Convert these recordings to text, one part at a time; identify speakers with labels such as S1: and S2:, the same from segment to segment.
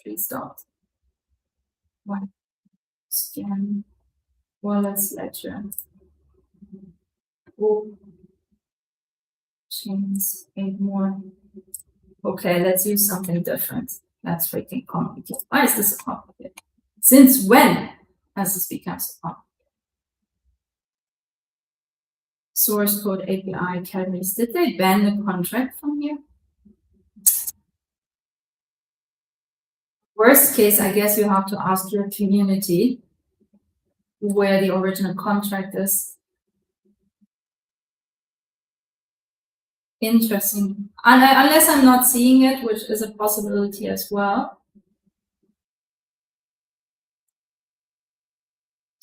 S1: please don't. One. Scan. Wallets ledger. Oh. Chains. 8 more. Okay, let's use something different. That's freaking complicated. Why is this so complicated? Since when has this become so complicated? Source code API categories. Did they ban the contract from here? Worst case, I guess you have to ask your community where the original contract is. Interesting. Unless I'm not seeing it, which is a possibility as well.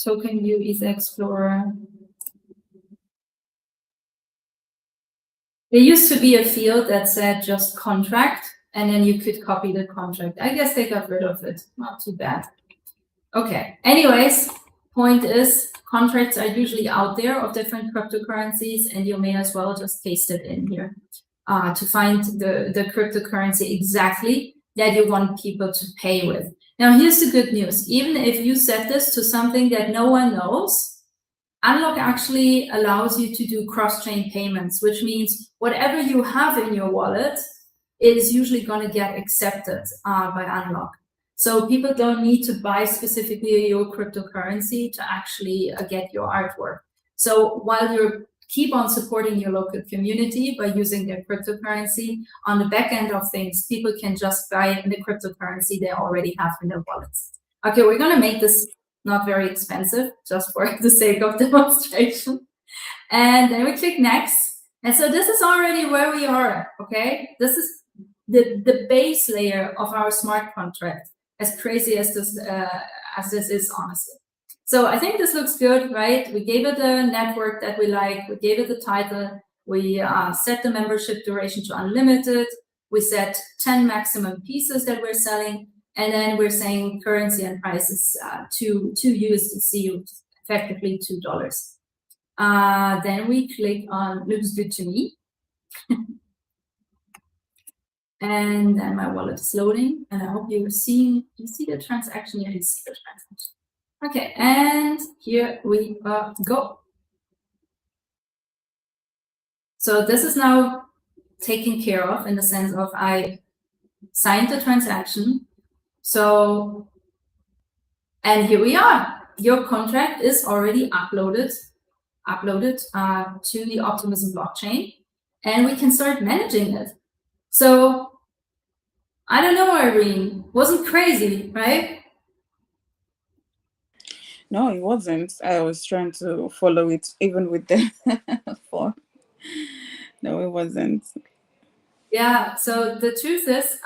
S1: Token view ETH Explorer. There used to be a field that said just contract, and then you could copy the contract. I guess they got rid of it. Not too bad. Okay. Anyways, point is contracts are usually out there of different cryptocurrencies, and you may as well just paste it in here to find the cryptocurrency exactly that you want people to pay with. Now, here's the good news. Even if you set this to something that no one knows, Unlock actually allows you to do cross-chain payments, which means whatever you have in your wallet is usually going to get accepted by Unlock. So people don't need to buy specifically your cryptocurrency to actually get your artwork. So while you keep on supporting your local community by using their cryptocurrency, on the back end of things, people can just buy the cryptocurrency they already have in their wallets. Okay, we're going to make this not very expensive, just for the sake of demonstration. And then we click next. And so this is already where we are, okay? This is the base layer of our smart contract, as crazy as this is, honestly. So I think this looks good, right? We gave it a network that we like. We gave it the title. We set the membership duration to unlimited. We set 10 maximum pieces that we're selling. And then we're saying currency and prices to USDC, effectively $2. Then we click on looks good to me. And then my wallet is loading. And I hope you see the transaction. Yeah, you see the transaction. Okay, and here we go. So this is now taken care of in the sense of I signed the transaction. So, and here we are. Your contract is already uploaded to the Optimism blockchain, and we can start managing it. So, I don't know, Irene, wasn't crazy, right?
S2: No, it wasn't. I was trying to follow it, even with the form. No, it wasn't.
S1: Yeah, so the truth is,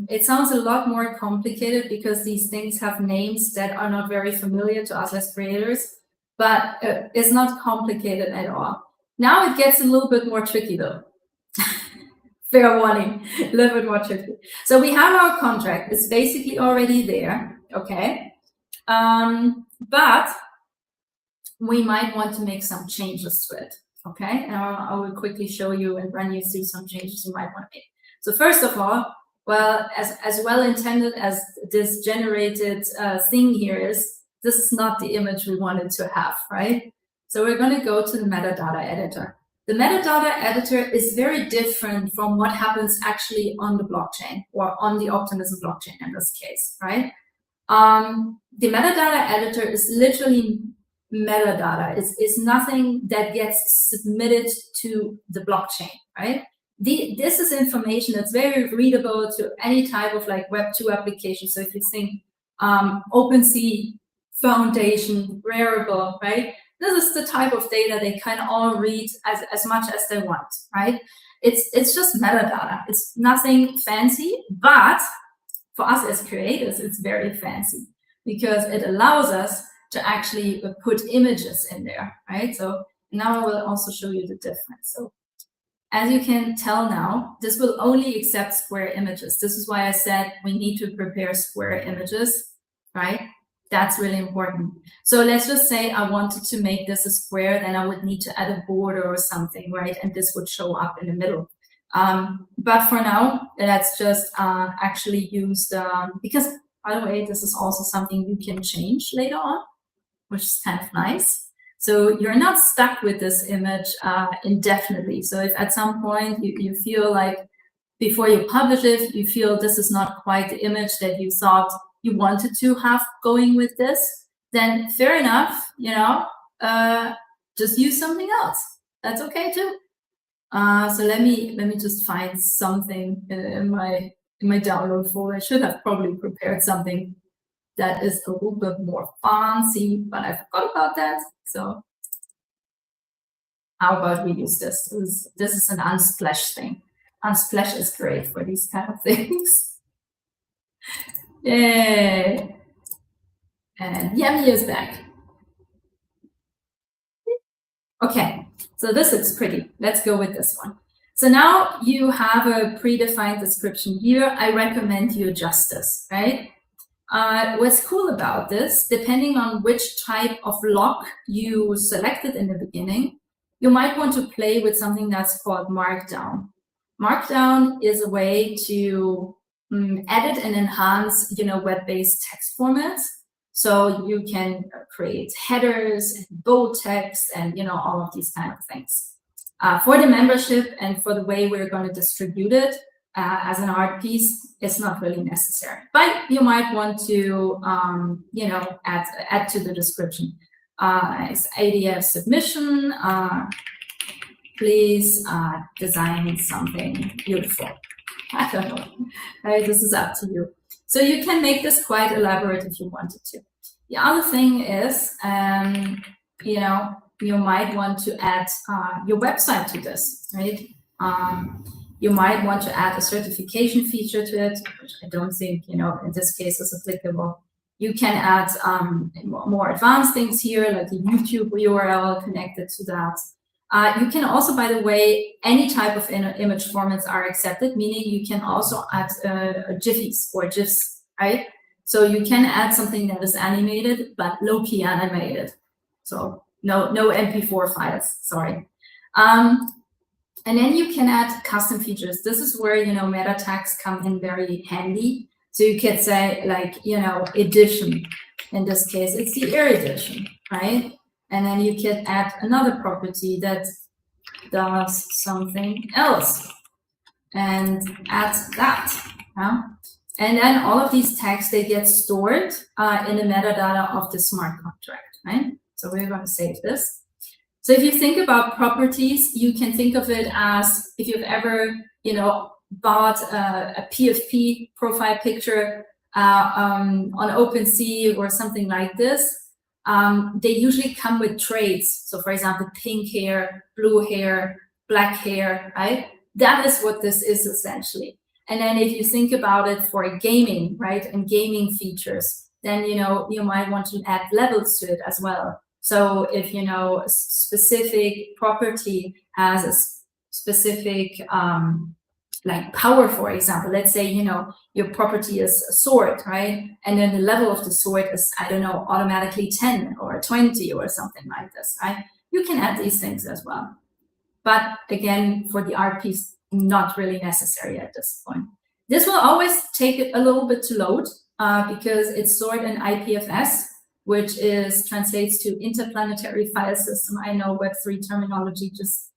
S1: it sounds a lot more complicated because these things have names that are not very familiar to us as creators, but it's not complicated at all. Now it gets a little bit more tricky though. Fair warning, a little bit more tricky. So we have our contract, it's basically already there, okay? But we might want to make some changes to it. Okay, and I will quickly show you and run you through some changes you might want to make. So first of all, well, as well intended as this generated thing here is, this is not the image we wanted to have, right? So we're going to go to the metadata editor. The metadata editor is very different from what happens actually on the blockchain or on the Optimism blockchain in this case, right? The metadata editor is literally metadata. It's nothing that gets submitted to the blockchain, right? This is information that's very readable to any type of like Web2 application. So if you think OpenSea, Foundation, Rarible, right? This is the type of data they can all read as much as they want, right? It's just metadata. It's nothing fancy, but for us as creators, it's very fancy because it allows us to actually put images in there, right? So now I will also show you the difference. So as you can tell now, this will only accept square images. This is why I said we need to prepare square images, right? That's really important. So let's just say I wanted to make this a square, then I would need to add a border or something, right? And this would show up in the middle. But for now, let's just actually use because, by the way, this is also something you can change later on, which is kind of nice. So you're not stuck with this image indefinitely. So if at some point you feel like before you publish it, you feel this is not quite the image that you thought you wanted to have going with this, then fair enough, just use something else. That's okay too. So let me just find something in my download folder. I should have probably prepared something that is a little bit more fancy, but I forgot about that. So how about we use this? This is an Unsplash thing. Unsplash is great for these kind of things. Yay! And Yummy is back. Okay, so this looks pretty. Let's go with this one. So now you have a predefined description here. I recommend you adjust this, right? What's cool about this, depending on which type of lock you selected in the beginning, you might want to play with something that's called Markdown. Markdown is a way to edit and enhance, web-based text formats. So you can create headers and bold text and, all of these kind of things. For the membership and for the way we're going to distribute it as an art piece, it's not really necessary. But you might want to, add to the description. It's ADF submission. Please design something beautiful. I don't know. Right, this is up to you. So you can make this quite elaborate if you wanted to. The other thing is, you might want to add your website to this, right? You might want to add a certification feature to it, which I don't think, in this case is applicable. You can add more advanced things here, like a YouTube URL connected to that. You can also, by the way, any type of image formats are accepted, meaning you can also add GIFs or GIFs, right? So you can add something that is animated, but low-key animated. So no MP4 files, sorry. And then you can add custom features. This is where, meta tags come in very handy. So you could say like, edition. In this case, it's the air edition, right? And then you can add another property that does something else and add that. Yeah? And then all of these tags, they get stored in the metadata of the smart contract, right? So we're going to save this. So if you think about properties, you can think of it as if you've ever, bought a PFP profile picture on OpenSea or something like this. They usually come with traits. So for example, pink hair, blue hair, black hair, right? That is what this is essentially. And then if you think about it for gaming, right, and gaming features, then, you might want to add levels to it as well. So if, a specific property has a specific, like power, for example, let's say, your property is a sword, right? And then the level of the sword is, I don't know, automatically 10 or 20 or something like this, right? You can add these things as well. But again, for the art piece, not really necessary at this point. This will always take a little bit to load because it's stored in IPFS, which translates to Interplanetary File System. I know Web3 terminology just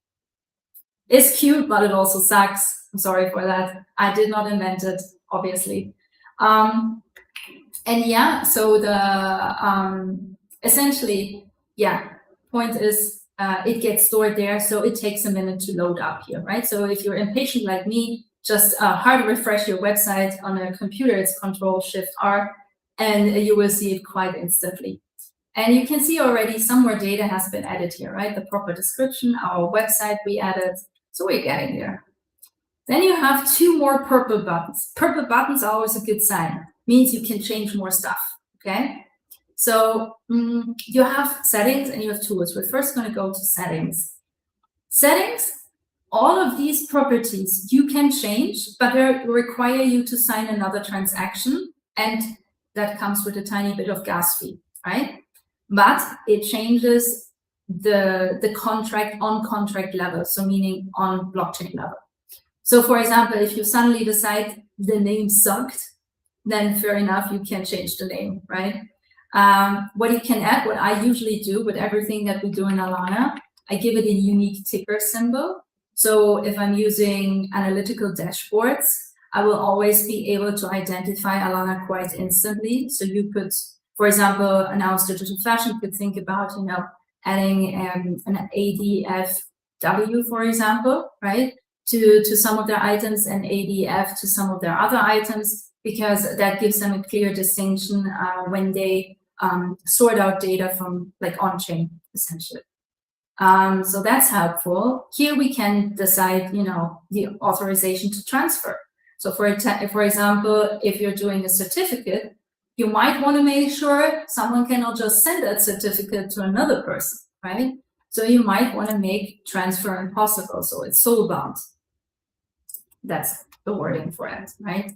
S1: is cute, but it also sucks. I'm sorry for that. I did not invent it, obviously. And yeah, so the essentially, yeah, point is it gets stored there, so it takes a minute to load up here, right? So if you're impatient like me, just hard refresh your website on a computer. It's Control-Shift-R, and you will see it quite instantly. And you can see already some more data has been added here, right? The proper description, our website we added, so we're getting there. Then you have 2 more purple buttons. Purple buttons are always a good sign. Means you can change more stuff, okay? So you have settings and you have tools. We're first going to go to settings. Settings, all of these properties you can change, but they require you to sign another transaction, and that comes with a tiny bit of gas fee, right? But it changes the contract on contract level, so meaning on blockchain level. So for example, if you suddenly decide the name sucked, then fair enough, you can change the name, right? What you can add, what I usually do with everything that we do in Alana, I give it a unique ticker symbol. So if I'm using analytical dashboards, I will always be able to identify Alana quite instantly. So you could, for example, Announce Digital Fashion could think about, adding an ADFW, for example, right, to some of their items and ADF to some of their other items, because that gives them a clear distinction when they sort out data from like Onchain, essentially. So that's helpful. Here we can decide, the authorization to transfer. So for example, if you're doing a certificate, you might want to make sure someone cannot just send that certificate to another person, right? So you might want to make transfer impossible, so it's soul-bound. That's the wording for it, right?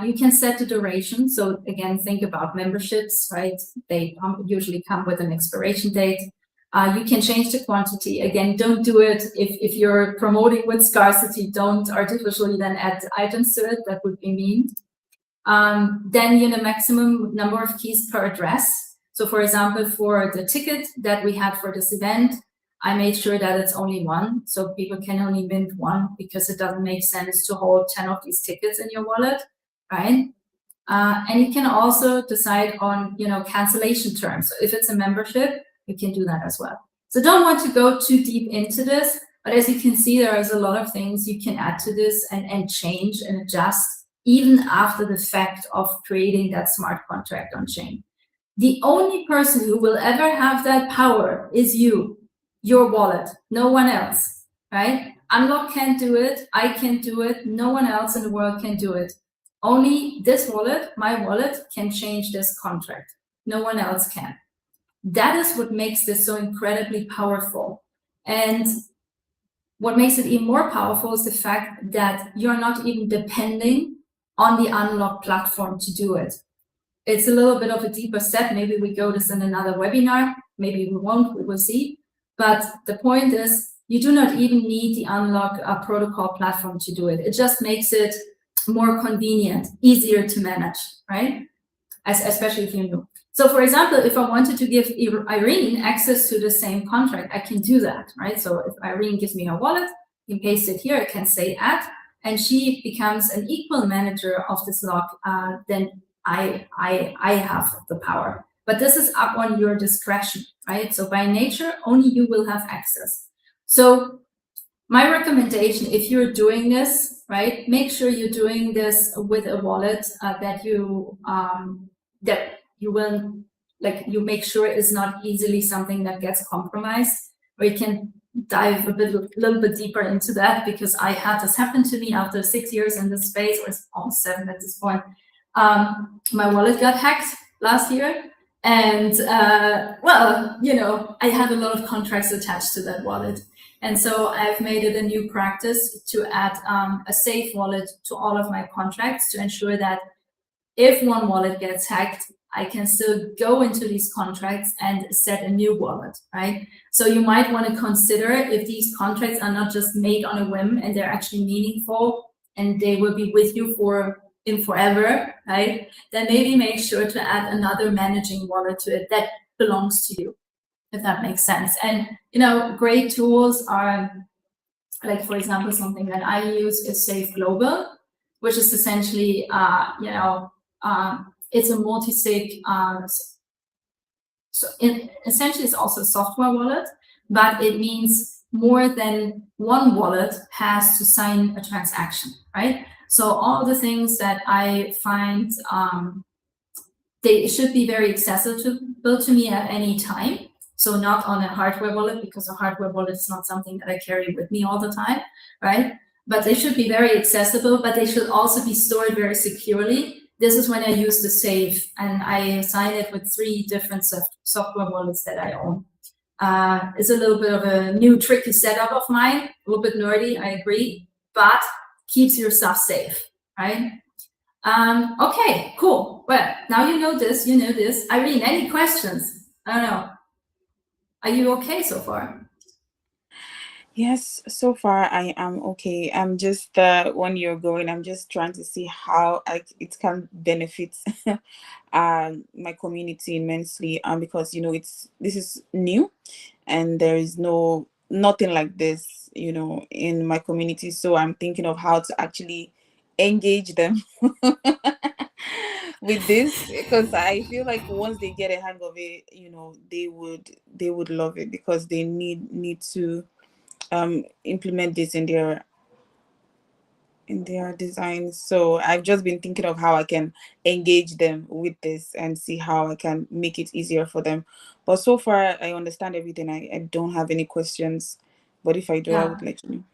S1: You can set the duration. So again, think about memberships, right? They usually come with an expiration date. You can change the quantity. Again, don't do it if you're promoting with scarcity. Don't artificially then add items to it. That would be mean. Then maximum number of keys per address. So for example, for the ticket that we had for this event, I made sure that it's only one, so people can only mint one, because it doesn't make sense to hold 10 of these tickets in your wallet, right? And you can also decide on, cancellation terms. So if it's a membership, you can do that as well. So don't want to go too deep into this, but as you can see, there is a lot of things you can add to this and change and adjust even after the fact of creating that smart contract on chain. The only person who will ever have that power is you. Your wallet, no one else, right? Unlock can't do it, I can't do it, no one else in the world can do it. Only this wallet, my wallet, can change this contract. No one else can. That is what makes this so incredibly powerful. And what makes it even more powerful is the fact that you're not even depending on the Unlock platform to do it. It's a little bit of a deeper step. Maybe we go this in another webinar, maybe we won't, we will see. But the point is, you do not even need the Unlock protocol platform to do it. It just makes it more convenient, easier to manage, right? Especially if you're new. So for example, if I wanted to give Irene access to the same contract, I can do that, right? So if Irene gives me her wallet, you can paste it here, I can say add, and she becomes an equal manager of this lock, then I have the power. But this is up on your discretion, right? So by nature, only you will have access. So my recommendation, if you're doing this, right, make sure you're doing this with a wallet that you will, like, you make sure is not easily something that gets compromised. Or you can dive a little bit deeper into that, because I had this happen to me after 6 years in this space, or it's almost 7 at this point. My wallet got hacked last year. And well, I had a lot of contracts attached to that wallet. And so I've made it a new practice to add a safe wallet to all of my contracts, to ensure that if one wallet gets hacked, I can still go into these contracts and set a new wallet, right? So you might want to consider, if these contracts are not just made on a whim and they're actually meaningful and they will be with you forever, right? Then maybe make sure to add another managing wallet to it that belongs to you, if that makes sense. And great tools are, like, for example, something that I use is Safe Global, which is essentially it's a multi-sig, so essentially it's also a software wallet, but it means more than one wallet has to sign a transaction, right? So all the things that I find, they should be very accessible to me at any time. So not on a hardware wallet, because a hardware wallet is not something that I carry with me all the time, right? But they should be very accessible, but they should also be stored very securely. This is when I use the Safe, and I sign it with 3 different software wallets that I own. It's a little bit of a new tricky setup of mine, a little bit nerdy, I agree, but keeps your stuff safe, right? Okay, cool. Well, now you know this, Irene, any questions? I don't know. Are you okay so far?
S2: Yes, so far I am okay. I'm just when you're going, I'm just trying to see how it can benefit my community immensely. Because this is new, and there is nothing like this, in my community. So I'm thinking of how to actually engage them with this, because I feel like once they get a hang of it, they would love it, because they need to implement this in their designs. So I've just been thinking of how I can engage them with this and see how I can make it easier for them. But so far I understand everything. I don't have any questions, but if I do, I
S1: Yeah.
S2: would let you know.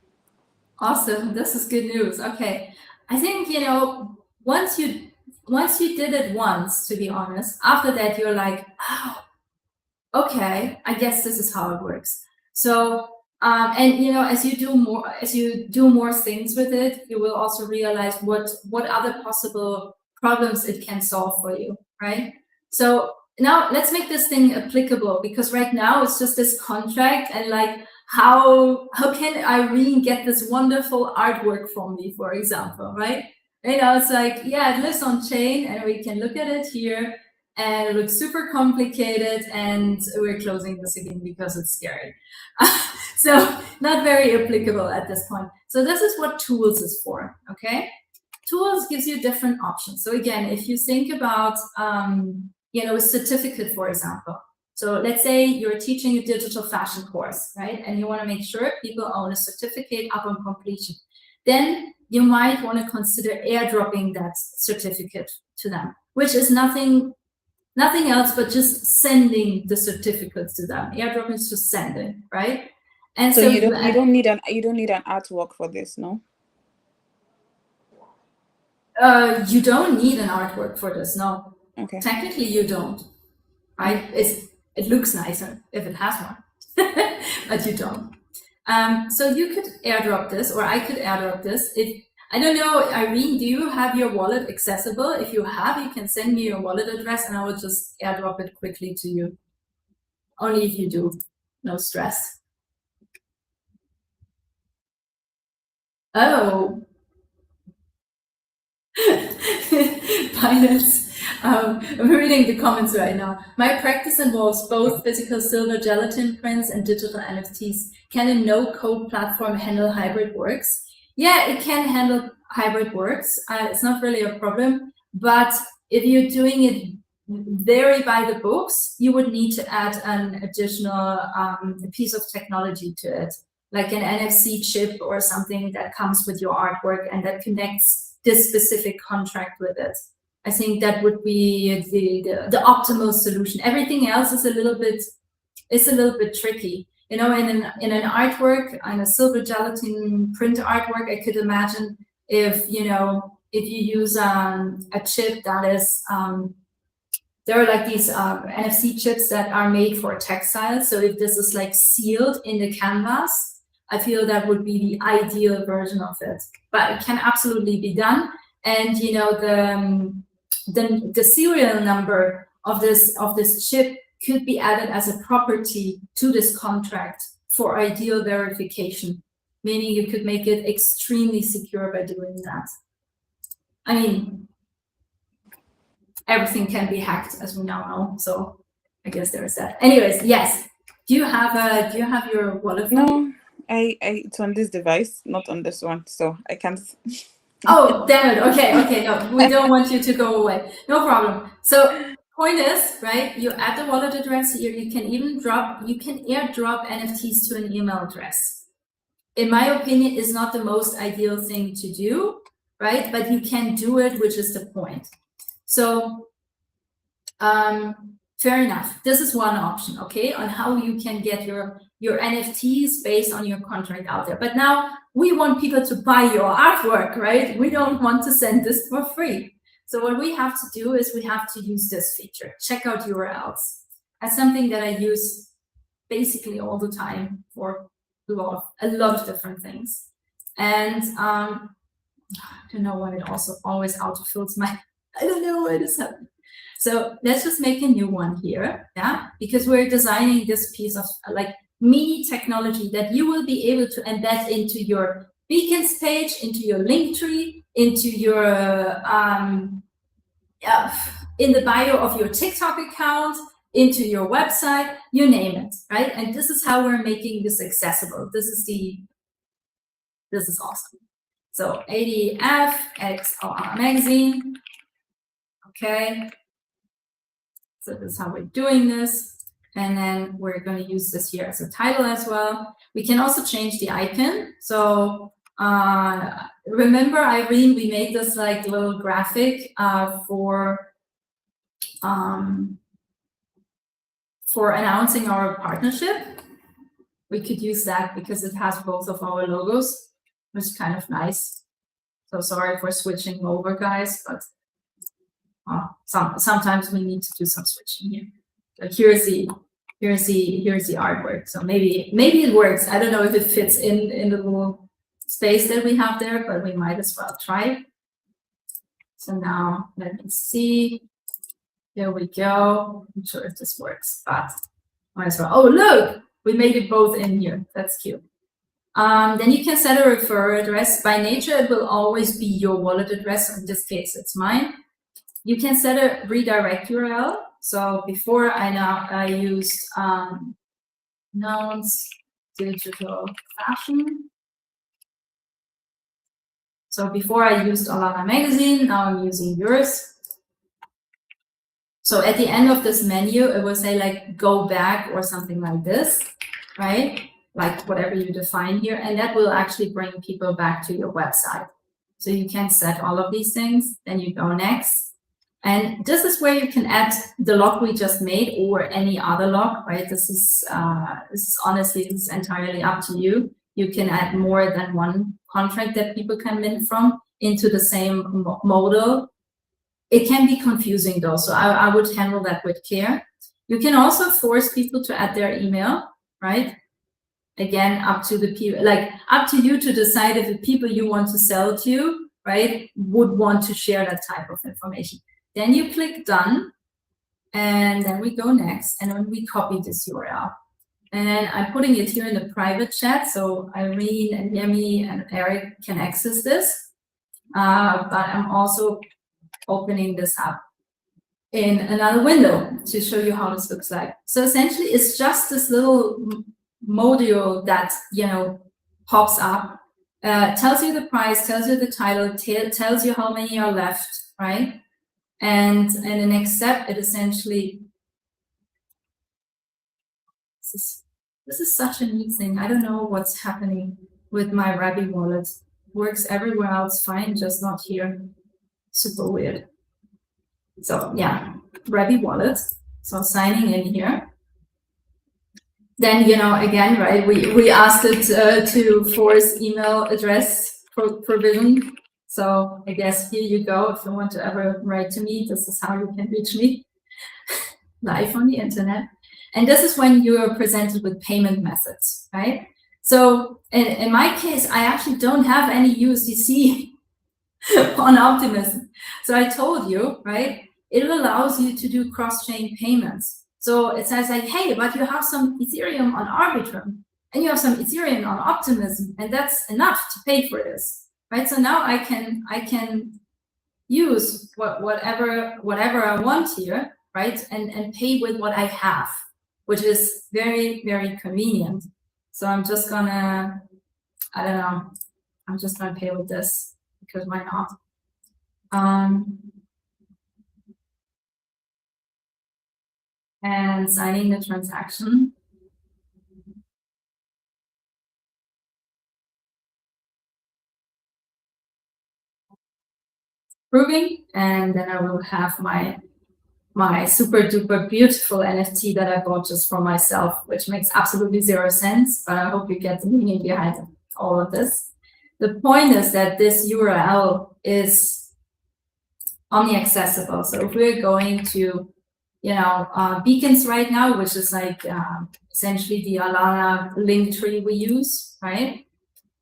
S1: Awesome. This is good news. Okay. I think, once you did it once, to be honest, after that you're like, oh, okay, I guess this is how it works. So, and as you do more things with it, you will also realize what other possible problems it can solve for you, right? So now let's make this thing applicable, because right now it's just this contract, and like, how can Irene get this wonderful artwork from me, for example, right? It's like, yeah, it lives on chain, and we can look at it here, and it looks super complicated, and we're closing this again because it's scary. So not very applicable at this point. So this is what tools is for, okay? Tools gives you different options. So again, if you think about, a certificate, for example. So let's say you're teaching a digital fashion course, right? And you want to make sure people own a certificate upon completion. Then you might want to consider airdropping that certificate to them, which is nothing else but just sending the certificates to them. Airdrop is just sending, right? And
S2: So
S1: so
S2: you don't need an artwork for this, no?
S1: you don't need an artwork for this. No,
S2: Okay.
S1: technically you don't, right? It looks nicer if it has one, but you don't. So you could airdrop this, or I could airdrop this. I don't know, Irene, do you have your wallet accessible? If you have, you can send me your wallet address and I will just airdrop it quickly to you. Only if you do, no stress. Oh. Pilots. I'm reading the comments right now. My practice involves both physical silver gelatin prints and digital NFTs. Can a no-code platform handle hybrid works? Yeah, it can handle hybrid works. It's not really a problem. But if you're doing it very by the books, you would need to add an additional piece of technology to it, like an NFC chip or something that comes with your artwork and that connects this specific contract with it. I think that would be the optimal solution. Everything else is a little bit tricky. In an artwork, in a silver gelatin print artwork, I could imagine if you use a chip that is there are like these NFC chips that are made for textiles. So if this is like sealed in the canvas, I feel that would be the ideal version of it. But it can absolutely be done. And the serial number of this chip could be added as a property to this contract for ideal verification, meaning you could make it extremely secure by doing that. I mean, everything can be hacked, as we now know. So I guess there's that. Anyways, yes. Do you have your wallet?
S2: No, it's on this device, not on this one, so I can't.
S1: Oh, damn it. Okay. No, we don't want you to go away. No problem. So point is, right, you add the wallet address here. You can airdrop NFTs to an email address. In my opinion, is not the most ideal thing to do, right? But you can do it, which is the point. So fair enough. This is one option, okay, on how you can get your NFTs based on your contract out there. But now we want people to buy your artwork, right? We don't want to send this for free. So what we have to do is we have to use this feature, checkout URLs. That's something that I use basically all the time for a lot of different things. And I don't know why it also always autofills my, I don't know why this happened. So let's just make a new one here, yeah? Because we're designing this piece of, like, mini technology that you will be able to embed into your beacons page, into your link tree, into your in the bio of your TikTok account, into your website, you name it, right? And this is how we're making this accessible. This is awesome. So ADF X ALANAmagazine. Okay. So this is how we're doing this. And then we're going to use this here as a title as well. We can also change the icon. So remember, Irene, we made this like little graphic for announcing our partnership. We could use that because it has both of our logos, which is kind of nice. So sorry for switching over, guys, but sometimes we need to do some switching here. So here's the artwork. So maybe it works. I don't know if it fits in the little space that we have there, but we might as well try it. So now let me see. Here we go. I'm sure if this works, but might as well. Oh, look, we made it both in here. That's cute. Then you can set a referral address. By nature, it will always be your wallet address. In this case, it's mine. You can set a redirect URL. So before I used Announce Digital Fashion. So before I used ALANAmagazine, now I'm using yours. So at the end of this menu, it will say like go back or something like this, right? Like whatever you define here. And that will actually bring people back to your website. So you can set all of these things. Then you go next. And this is where you can add the log we just made or any other log, right? This is honestly, this is entirely up to you. You can add more than one contract that people can mint from into the same model. It can be confusing though, so I would handle that with care. You can also force people to add their email, right? Again, up to the people, like up to you to decide if the people you want to sell to, right, would want to share that type of information. Then you click done, and then we go next, and then we copy this URL. And I'm putting it here in the private chat, so Irene and Yemi and Eric can access this. But I'm also opening this up in another window to show you how this looks like. So essentially, it's just this little module that, you know, pops up, tells you the price, tells you the title, tells you how many are left, right? And in the next step, it essentially, this is such a neat thing. I don't know what's happening with my Rabby wallet. Works everywhere else fine, just not here. Super weird. So yeah, Rabby wallet. So signing in here. Then, you know, again, right, we asked it to force email address provision. So I guess here you go. If you want to ever write to me, this is how you can reach me live on the internet. And this is when you are presented with payment methods, right? So in my case, I actually don't have any USDC on Optimism. So I told you, right, it allows you to do cross-chain payments. So it says like, hey, but you have some Ethereum on Arbitrum and you have some Ethereum on Optimism, and that's enough to pay for this, right? So now I can use whatever I want here, right, and pay with what I have, which is very, very convenient. So I'm just gonna, I don't know, I'm just gonna pay with this because why not? And signing the transaction. Proving, and then I will have my super duper beautiful NFT that I bought just for myself, which makes absolutely zero sense, but I hope you get the meaning behind all of this. The point is that this URL is omni-accessible. So if we're going to, you know, beacons right now, which is like essentially the Alana link tree we use, right?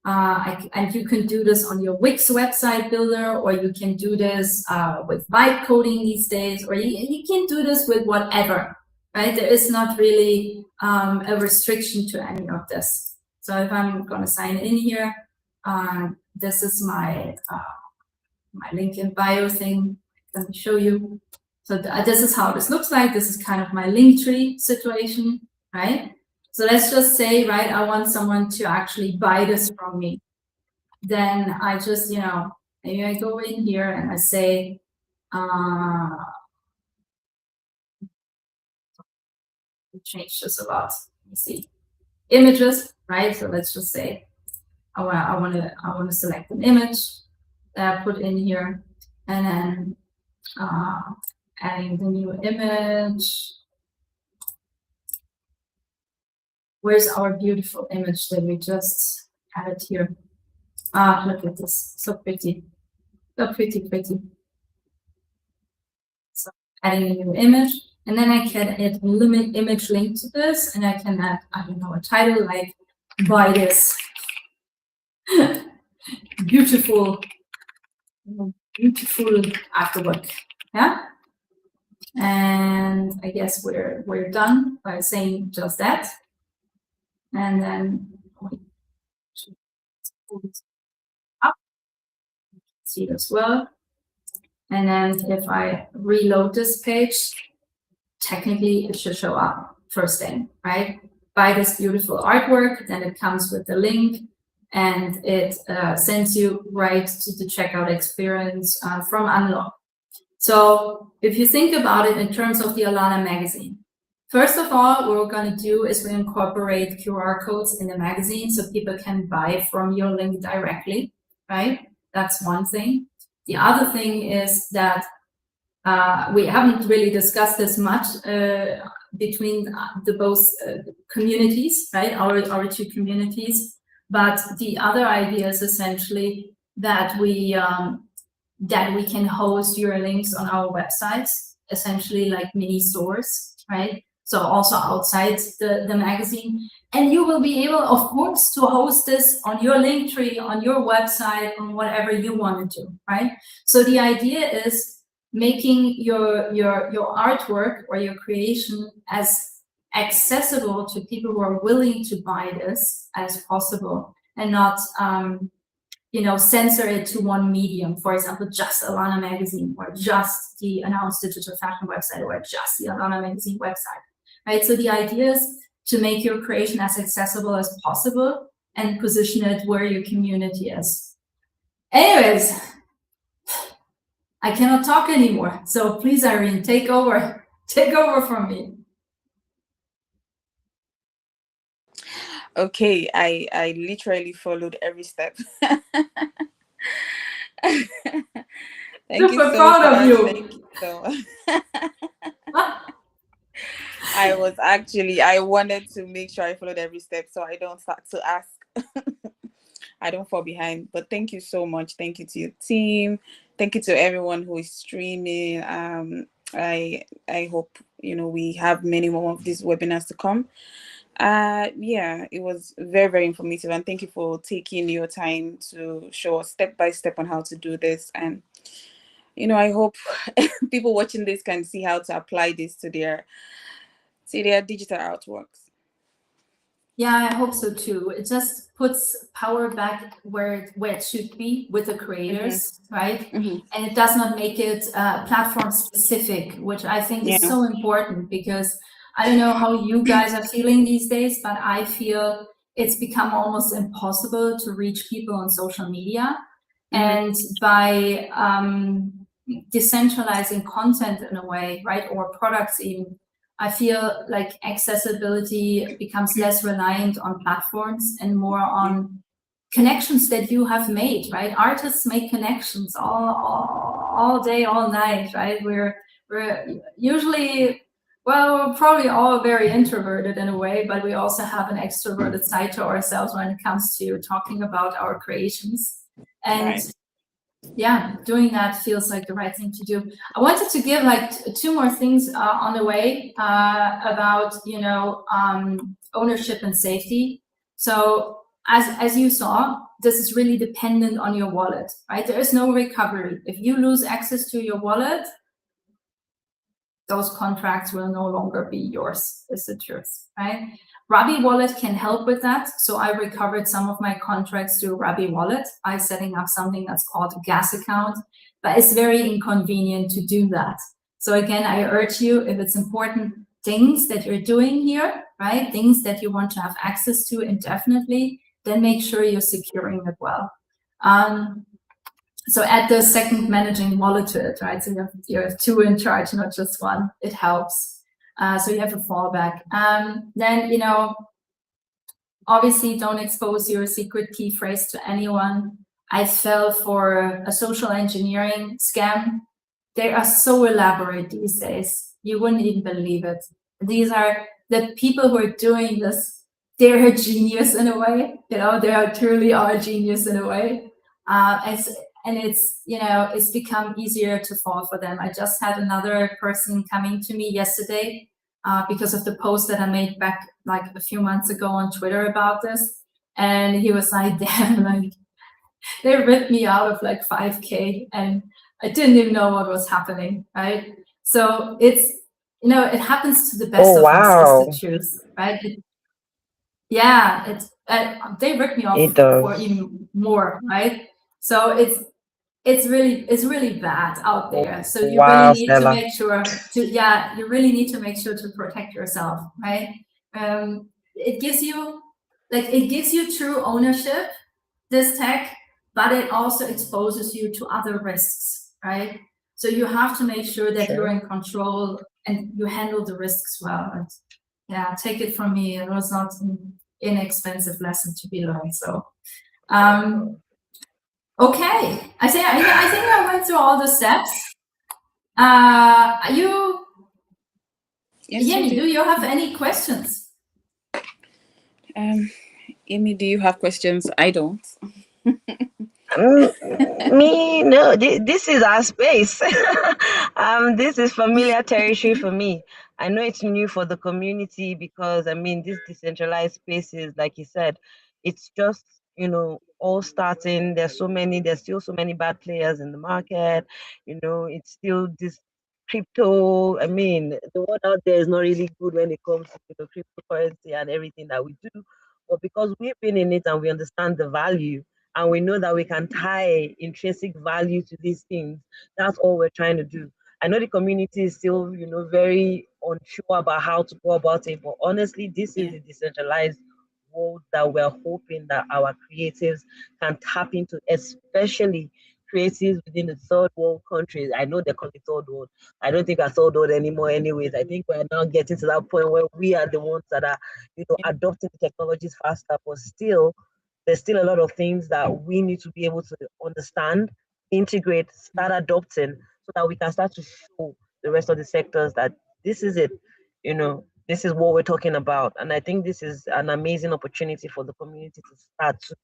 S1: And you can do this on your Wix website builder, or you can do this with byte coding these days, or you can do this with whatever, right? There is not really a restriction to any of this. So if I'm going to sign in here, this is my my LinkedIn bio thing. Let me show you. So this is how this looks like. This is kind of my link tree situation, right? So let's just say, right, I want someone to actually buy this from me. Then I just, you know, maybe I go in here and I say, change this a lot. Let me see. Images, right? So let's just say I want to select an image that I put in here, and then adding the new image. Where's our beautiful image that we just added here? Look at this, so pretty, so pretty. So adding a new image, and then I can add a limit image link to this, and I can add, I don't know, a title like "Buy this beautiful artwork." Yeah, and I guess we're done by saying just that, and then up, see it as well. And then if I reload this page, technically it should show up first thing, right? Buy this beautiful artwork, then it comes with the link, and it sends you right to the checkout experience from Unlock. So if you think about it in terms of the ALANAmagazine, first of all, what we're going to do is we incorporate QR codes in the magazine so people can buy from your link directly, right? That's one thing. The other thing is that we haven't really discussed this much between the both communities, right? Our two communities. But the other idea is essentially that we can host your links on our websites, essentially like mini stores, right? So also outside the magazine. And you will be able, of course, to host this on your link tree, on your website, on whatever you want to do, right? So the idea is making your artwork or your creation as accessible to people who are willing to buy this as possible, and not you know, censor it to one medium, for example, just ALANAmagazine, or just the Announce Digital Fashion website, or just the ALANAmagazine website, right? So the idea is to make your creation as accessible as possible and position it where your community is. Anyways, I cannot talk anymore. So please, Irene, take over. Take over from me.
S2: Okay, I literally followed every step. Thank you
S1: Super
S2: so
S1: proud of
S2: much.
S1: you.
S2: Thank you so much. I wanted to make sure I followed every step so I don't start to ask. I don't fall behind. But thank you so much. Thank you to your team. Thank you to everyone who is streaming. I hope, you know, we have many more of these webinars to come. Yeah, it was very, very informative, and thank you for taking your time to show us step by step on how to do this. And you know, I hope people watching this can see how to apply this to their digital artworks.
S1: Yeah, I hope so too. It just puts power back where it should be with the creators, right? And it does not make it platform specific, which I think is so important, because I don't know how you guys are feeling these days, but I feel it's become almost impossible to reach people on social media. And by decentralizing content in a way, right, or products even, I feel like accessibility becomes less reliant on platforms and more on connections that you have made, right? Artists make connections all day, all night, right? We're usually, well, we're probably all very introverted in a way, but we also have an extroverted side to ourselves when it comes to talking about our creations. And yeah, doing that feels like the right thing to do. I wanted to give like two more things on the way about, you know, ownership and safety. So as you saw, this is really dependent on your wallet, right? There is no recovery. If you lose access to your wallet, those contracts will no longer be yours, is the truth, right? Ruby Wallet can help with that. So I recovered some of my contracts through Ruby Wallet by setting up something that's called a gas account, but it's very inconvenient to do that. So again, I urge you, if it's important things that you're doing here, right, things that you want to have access to indefinitely, then make sure you're securing it well. So add the second managing wallet to it, right? So you have two in charge, not just one. It helps. So you have a fallback. Then, you know, obviously don't expose your secret key phrase to anyone. I fell for a social engineering scam. They are so elaborate these days. You wouldn't even believe it. These are the people who are doing this. They're a genius in a way. You know, they are truly are genius in a way. And it's, you know, it's become easier to fall for them. I just had another person coming to me yesterday because of the post that I made back like a few months ago on Twitter about this. And he was like, damn, like they ripped me out of like 5K and I didn't even know what was happening, right? So it's, you know, it happens to the best
S3: Oh,
S1: of us, is
S3: wow.
S1: the truth, right? Yeah, they ripped me
S3: It
S1: off
S3: does.
S1: for even more, right? So it's really bad out there. So you really
S3: Wow,
S1: need to
S3: Stella.
S1: make sure you really need to make sure to protect yourself, right? It gives you true ownership, this tech, but it also exposes you to other risks, right? So you have to make sure that you're in control and you handle the risks well. And yeah, take it from me, it was not an inexpensive lesson to be learned. So okay, I think I went through all the steps.
S2: Yes,
S1: Jenny,
S2: you
S1: do you have any questions?
S2: Amy, do you have questions? I don't.
S3: Me, no, this is our space. This is familiar territory for me. I know it's new for the community because, I mean, this decentralized spaces, like you said, it's just, all starting. There's still so many bad players in the market. It's still this crypto. I mean, the word out there is not really good when it comes to cryptocurrency and everything that we do. But because we've been in it and we understand the value, and we know that we can tie intrinsic value to these things. That's all we're trying to do. I know the community is still, very unsure about how to go about it, but honestly, this is the decentralized world that we're hoping that our creatives can tap into, especially creatives within the third world countries. I know they call it third world. I don't think we're third world anymore anyways. I think we're now getting to that point where we are the ones that are, adopting the technologies faster, but still there's still a lot of things that we need to be able to understand, integrate, start adopting so that we can start to show the rest of the sectors that this is it, this is what we're talking about. And I think this is an amazing opportunity for the community to start to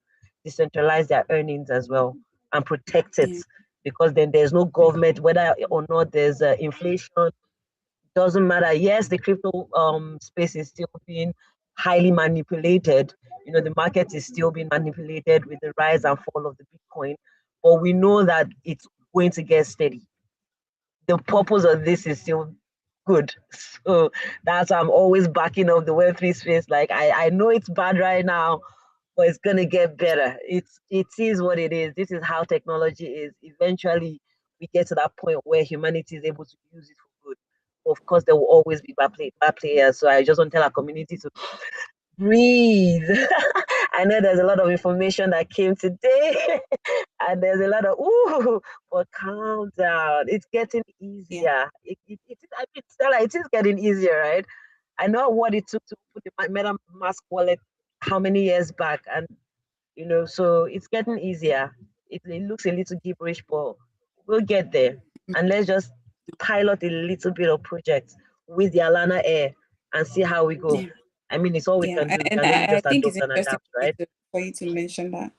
S3: decentralize their earnings as well and protect it, because then there's no government, whether or not there's inflation, doesn't matter. Yes, the crypto space is still being highly manipulated. The market is still being manipulated with the rise and fall of the Bitcoin, but we know that it's going to get steady. The purpose of this is still good. So that's why I'm always backing up the Web3 space. Like I know it's bad right now, but it's gonna get better. It is what it is. This is how technology is. Eventually we get to that point where humanity is able to use it for good. Of course, there will always be bad players. So I just want to tell our community to breathe. I know there's a lot of information that came today, and there's a lot of but calm down. It's getting easier. I mean, Stella, it is getting easier, right? I know what it took to put the MetaMask wallet how many years back, and so it's getting easier. It looks a little gibberish, but we'll get there. And let's just pilot a little bit of projects with the Alana Air and see how we go. I mean, it's all we can do. We
S2: And
S3: can only
S2: I
S3: just
S2: think it's
S3: adopt and
S2: interesting
S3: adapt, right?
S2: for you to mention that.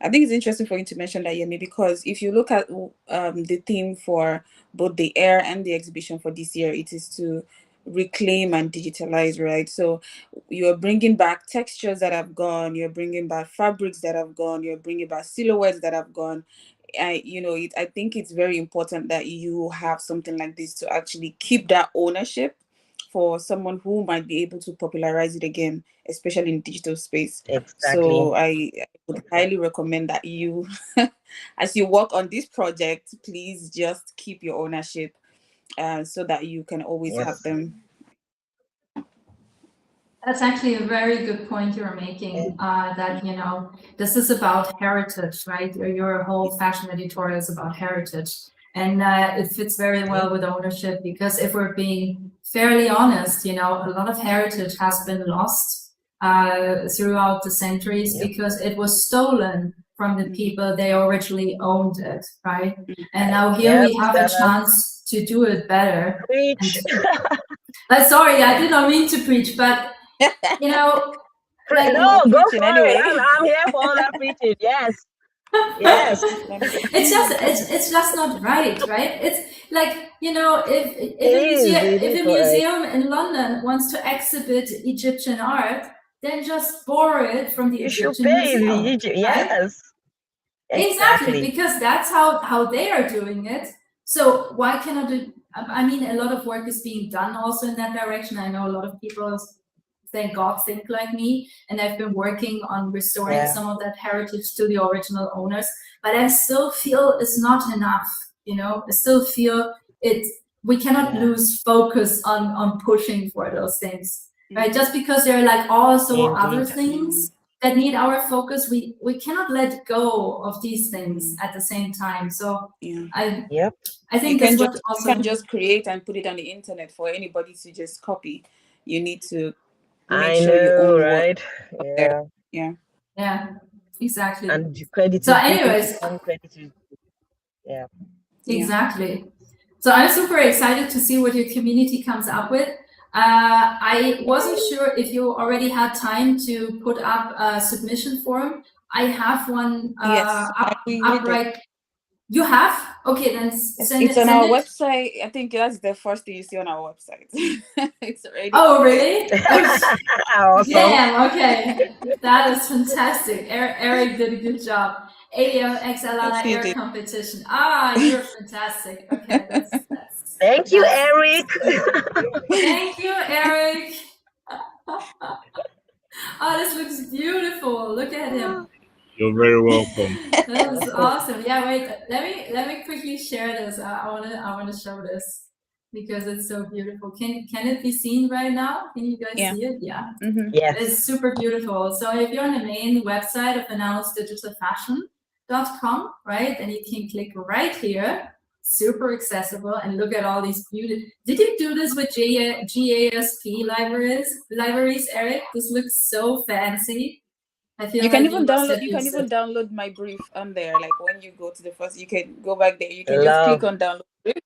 S2: I think it's interesting for you to mention that, Yemi, because if you look at the theme for both the air and the exhibition for this year, it is to reclaim and digitalize, right? So you're bringing back textures that have gone, you're bringing back fabrics that have gone, you're bringing back silhouettes that have gone. I think it's very important that you have something like this to actually keep that ownership for someone who might be able to popularize it again, especially in digital space.
S3: Exactly.
S2: So I would highly recommend that you, as you work on this project, please just keep your ownership, so that you can always have them.
S1: That's actually a very good point you're making, that, this is about heritage, right? Your whole fashion editorial is about heritage. And it fits very well with ownership, because if we're being fairly honest, a lot of heritage has been lost throughout the centuries because it was stolen from the people they originally owned it, right? And now here we have a chance to do it better.
S3: Preach.
S1: Sorry, I did not mean to preach, but
S3: no, go for
S2: anyway.
S3: it. I'm here for all that preaching. Yes. Yes.
S1: It's just not right? It's like, if a museum in London wants to exhibit Egyptian art, then just borrow it from the Egyptian museum.
S3: Yes.
S1: Exactly, because that's how they are doing it. So why cannot it? I mean, a lot of work is being done also in that direction. I know a lot of people, thank God, think like me, and I've been working on restoring some of that heritage to the original owners. But I still feel it's not enough. I still feel we cannot lose focus on pushing for those things, right? Just because there are like also other things that need our focus, we cannot let go of these things at the same time. So I think that's what also,
S2: you can't just create and put it on the internet for anybody to just copy. You need to make sure you own
S3: right?
S1: Yeah, exactly.
S3: And credit.
S1: So, anyways, exactly. So I'm super excited to see what your community comes up with. I wasn't sure if you already had time to put up a submission form. I have one up right. You have? Okay, then
S2: it's on our website. I think that's the first thing you see on our website. It's already.
S1: Oh, really?
S3: Awesome.
S1: Damn, okay. That is fantastic. Eric did a good job. ALANA Alana Air Competition. You're fantastic. Okay, that's
S3: Thank you, Eric.
S1: Thank you, Eric. This looks beautiful. Look at him.
S4: You're very welcome.
S1: That was awesome. Yeah, wait. Let me quickly share this. I wanna show this because it's so beautiful. Can it be seen right now? Can you guys see it? Yeah.
S3: Yes.
S1: It's super beautiful. So if you're on the main website of Announce Digital Fashion.com, right, then you can click right here. Super accessible, and look at all these beautiful. Did you do this with GASP libraries, Eric? This looks so fancy. I feel
S2: you can even download. You can even download my brief on there. Like when you go to the first, you can go back there. You can just click on download brief,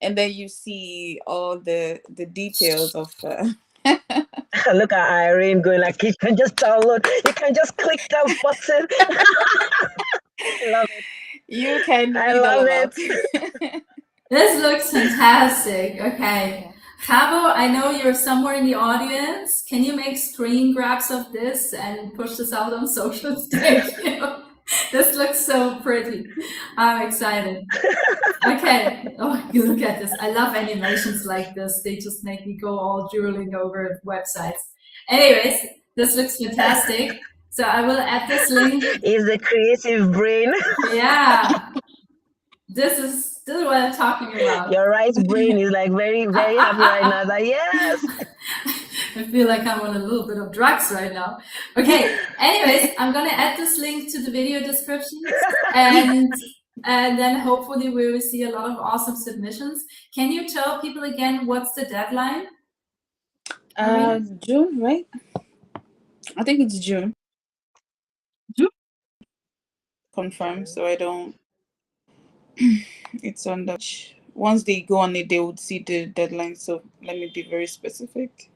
S2: and then you see all the details of.
S3: Look at Irene going like, you can just download. You can just click that button. I love it.
S2: You can.
S3: I love it.
S1: This looks fantastic. Okay. Chavo, I know you're somewhere in the audience. Can you make screen grabs of this and push this out on social? This looks so pretty. I'm excited. Okay. Oh, you look at this. I love animations like this. They just make me go all drooling over websites. Anyways, this looks fantastic. So I will add this link.
S3: Is the creative brain.
S1: Yeah. This is what I'm talking about.
S3: Your right brain is like very, very happy right now. Like, yes.
S1: I feel like I'm on a little bit of drugs right now. Okay. Anyways, I'm gonna add this link to the video description, and then hopefully we will see a lot of awesome submissions. Can you tell people again what's the deadline?
S2: June, right? I think it's June. Confirm, so I don't. It's on the. Once they go on it, they would see the deadline. So let me be very specific.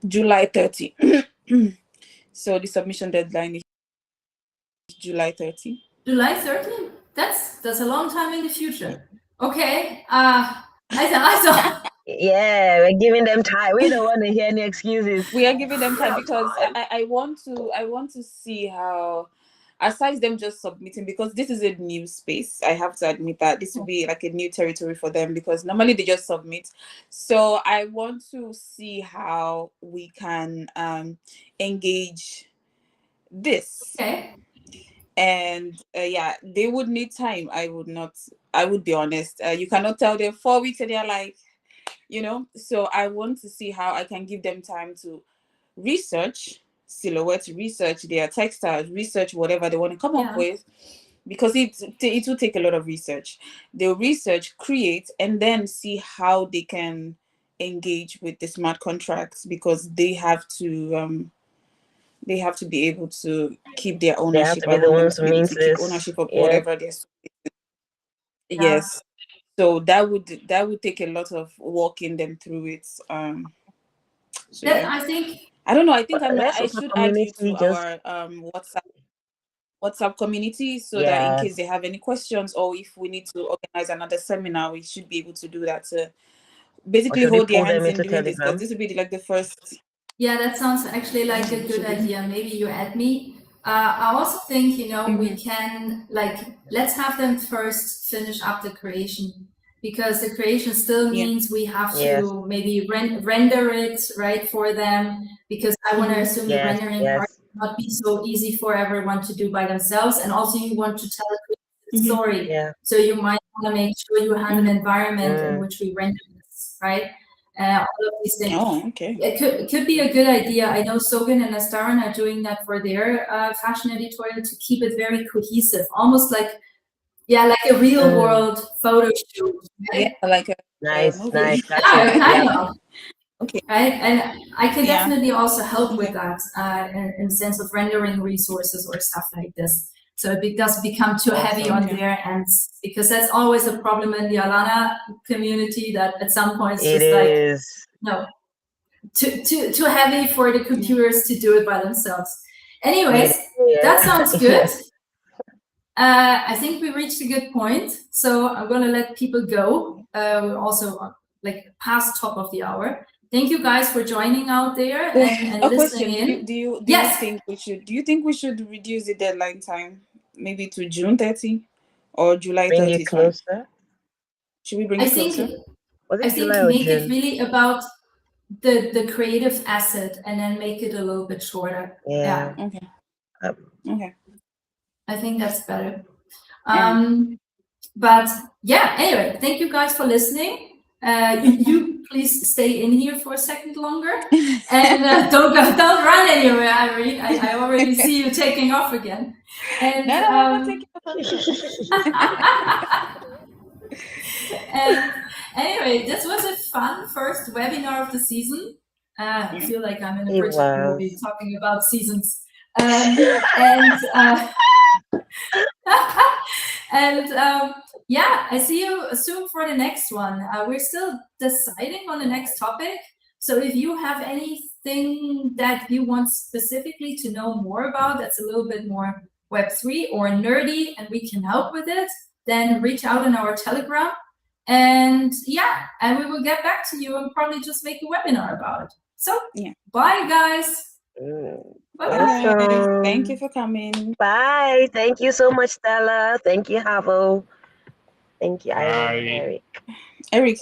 S2: July 30. So the submission deadline is July 30.
S1: July 30? That's a long time in the future. Okay.
S3: Yeah, we're giving them time. We don't want to hear any excuses.
S2: We are giving them time because I want to see how aside them just submitting, because this is a new space, I have to admit that this will be like a new territory for them, because normally they just submit. So I want to see how we can engage this.
S1: Okay.
S2: And yeah, they would need time. I would be honest. You cannot tell them 4 weeks and they're like, so I want to see how I can give them time to research silhouette, research their textiles, research whatever they want to come up with, because it will take a lot of research. They'll research, create, and then see how they can engage with the smart contracts, because they have to be able to keep their ownership.
S3: They have to be the ones to
S2: be able to keep
S3: this.
S2: ownership of whatever they're. Yes. So that would take a lot of walking them through it. So
S1: I think,
S2: I don't know. I think
S3: I
S2: should add you to our WhatsApp community, so that in case they have any questions, or if we need to organize another seminar, we should be able to do that to basically hold their hands in doing this, because this would be like the first.
S1: Yeah, that sounds actually like a good idea. Maybe you add me. I also think, we can, let's have them first finish up the creation, because the creation still means we have to maybe render it, right, for them, because I want to assume the rendering part will not be so easy for everyone to do by themselves. And also you want to tell a story. So you might want to make sure you have an environment in which we render this, right? All of these things.
S2: Oh, okay.
S1: It could be a good idea. I know Sogan and Astaran are doing that for their fashion editorial, to keep it very cohesive, almost like a real world photo shoot. Right?
S2: Yeah, like a
S3: nice.
S1: Kind of.
S2: Okay.
S1: Right, and I can definitely also help with that in the sense of rendering resources or stuff like this. So it does become too heavy on their ends, because that's always a problem in the Alana community, that at some point it's too heavy for the computers to do it by themselves. Anyways, that sounds good. I think we reached a good point, so I'm gonna let people go. We're also past top of the hour. Thank you guys for joining out there and listening in.
S2: Do you think we should reduce the deadline time maybe to June 30 or July 30?
S3: Bring it closer.
S2: Should we bring it closer?
S1: I think make it really about the creative asset, and then make it a little bit shorter. Yeah.
S2: Okay. Okay.
S1: I think that's better. But yeah, anyway, thank you guys for listening. You please stay in here for a second longer, and don't run anywhere, Irene. I already see you taking off again. And and anyway, this was a fun first webinar of the season. I feel like I'm in a Bridget movie talking about seasons. Yeah, I see you soon for the next one. We're still deciding on the next topic. So if you have anything that you want specifically to know more about, that's a little bit more Web3 or nerdy, and we can help with it, then reach out in our Telegram. And yeah, and we will get back to you and probably just make a webinar about it. So bye, guys.
S2: Bye. Thank you for coming.
S3: Bye. Thank you so much, Stella. Thank you, Havo. Thank you, Eric.
S2: Eric.